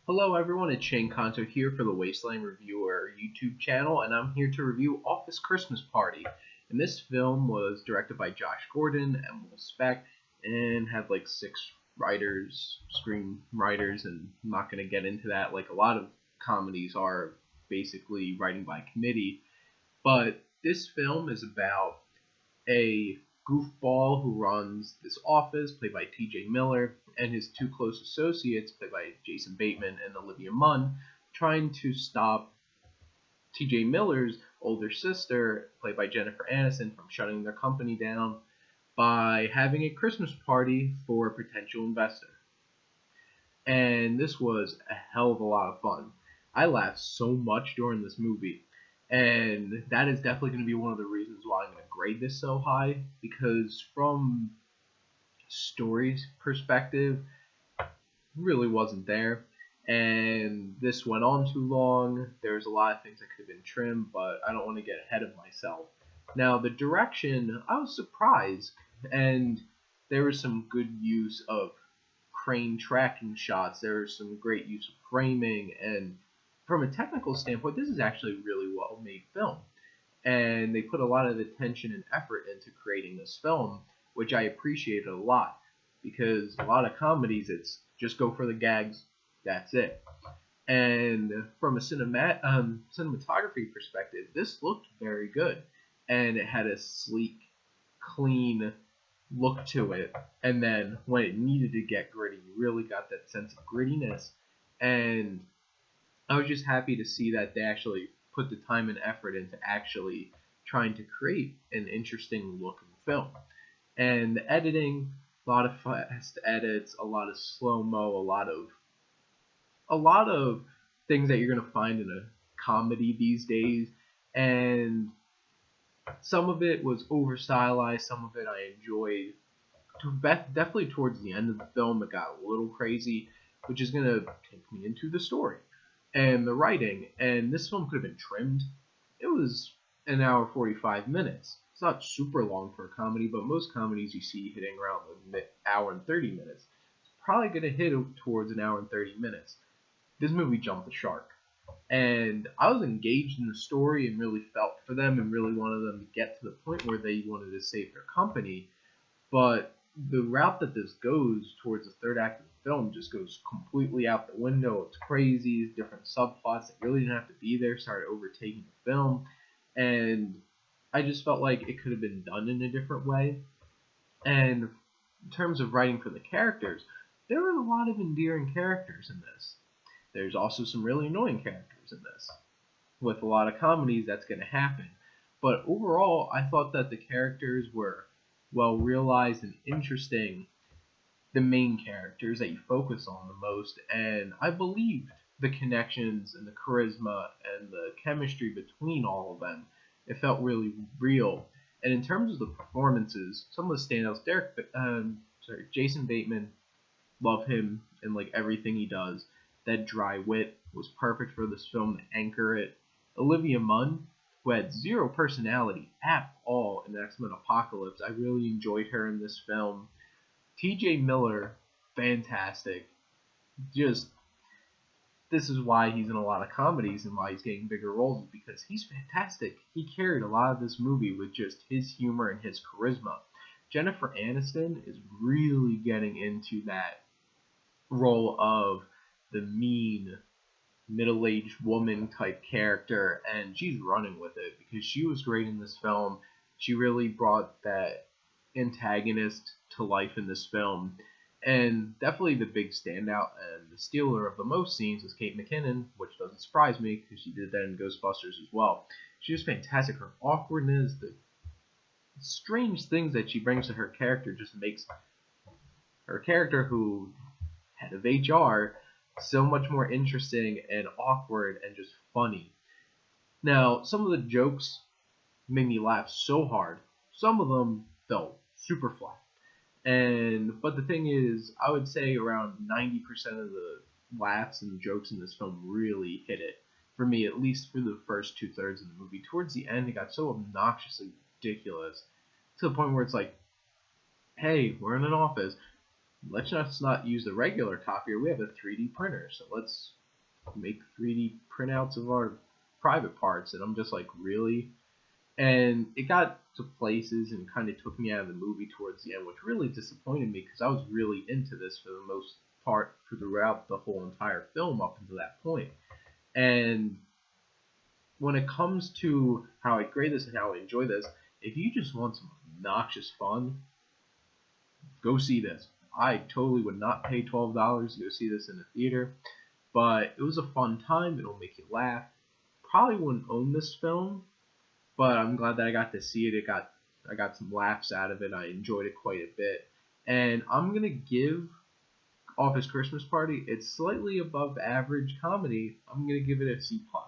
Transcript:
Hello everyone, it's Shane Conto here for the Wasteland Reviewer YouTube channel, and I'm here to review Office Christmas Party. And this film was directed by Josh Gordon and Will Speck, and had like 6 writers, screenwriters, and I'm not going to get into that like a lot of comedies are basically writing by committee. But this film is about a goofball who runs this office, played by T.J. Miller, and his 2 close associates, played by Jason Bateman and Olivia Munn, trying to stop T.J. Miller's older sister, played by Jennifer Aniston, from shutting their company down by having a Christmas party for a potential investor. And this was a hell of a lot of fun. I laughed so much during this movie. And that is definitely going to be one of the reasons why I'm going to grade this so high, because from story's perspective, really wasn't there. And this went on too long. There's a lot of things that could have been trimmed, but I don't want to get ahead of myself. Now, the direction, I was surprised, and there was some good use of crane tracking shots. There was some great use of framing, and from a technical standpoint, this is actually a really well-made film, and they put a lot of attention and effort into creating this film, which I appreciated a lot, because a lot of comedies, it's just go for the gags, that's it. And from a cinematography perspective, this looked very good, and it had a sleek, clean look to it, and then when it needed to get gritty, you really got that sense of grittiness, and I was just happy to see that they actually put the time and effort into actually trying to create an interesting looking film. And the editing, a lot of fast edits, a lot of slow-mo, a lot of things that you're going to find in a comedy these days. And some of it was over stylized, some of it I enjoyed. Definitely towards the end of the film it got a little crazy, which is going to take me into the story and the writing. And this film could have been trimmed. It was an hour 45 minutes. It's not super long for a comedy, but most comedies you see hitting around the hour and 30 minutes. It's probably going to hit towards an hour and 30 minutes. This movie jumped the shark, and I was engaged in the story and really felt for them and really wanted them to get to the point where they wanted to save their company. But the route that this goes towards the third act of the film just goes completely out the window. It's crazy. Different subplots that really didn't have to be there started overtaking the film, and I just felt like it could have been done in a different way. And in terms of writing for the characters, there were a lot of endearing characters in this. There's also some really annoying characters in this. With a lot of comedies, that's going to happen. But overall, I thought that the characters were well realized and interesting, the main characters that you focus on the most, and I believed the connections and the charisma and the chemistry between all of them. It felt really real. And in terms of the performances, some of the standouts, Jason Bateman, love him in like everything he does. That dry wit was perfect for this film to anchor it. Olivia Munn, who had zero personality at all in X-Men Apocalypse, I really enjoyed her in this film. T.J. Miller, fantastic. Just, this is why he's in a lot of comedies and why he's getting bigger roles, because he's fantastic. He carried a lot of this movie with just his humor and his charisma. Jennifer Aniston is really getting into that role of the mean, middle-aged woman type character, and she's running with it because she was great in this film. She really brought that antagonist to life in this film, and definitely the big standout and the stealer of the most scenes was Kate McKinnon, which doesn't surprise me because she did that in Ghostbusters as well. She was fantastic. Her awkwardness, the strange things that she brings to her character just makes her character, who head of HR, so much more interesting and awkward and just funny. Now, some of the jokes made me laugh so hard. Some of them felt super flat. But the thing is, I would say around 90% of the laughs and jokes in this film really hit it. For me, at least for the first 2/3 of the movie. Towards the end, it got so obnoxiously ridiculous to the point where it's like, hey, we're in an office. let's just not use the regular copier. We have a 3D printer, so let's make 3D printouts of our private parts. And I'm just like, really? And it got to places and kind of took me out of the movie towards the end, which really disappointed me because I was really into this for the most part throughout the whole entire film up until that point. And when it comes to how I grade this and how I enjoy this, if you just want some obnoxious fun, go see this. I totally would not pay $12 to go see this in the theater, but it was a fun time. It'll make you laugh. Probably wouldn't own this film, but I'm glad that I got to see it. I got some laughs out of it. I enjoyed it quite a bit, and I'm gonna give Office Christmas Party. It's slightly above average comedy. I'm gonna give it a C plus.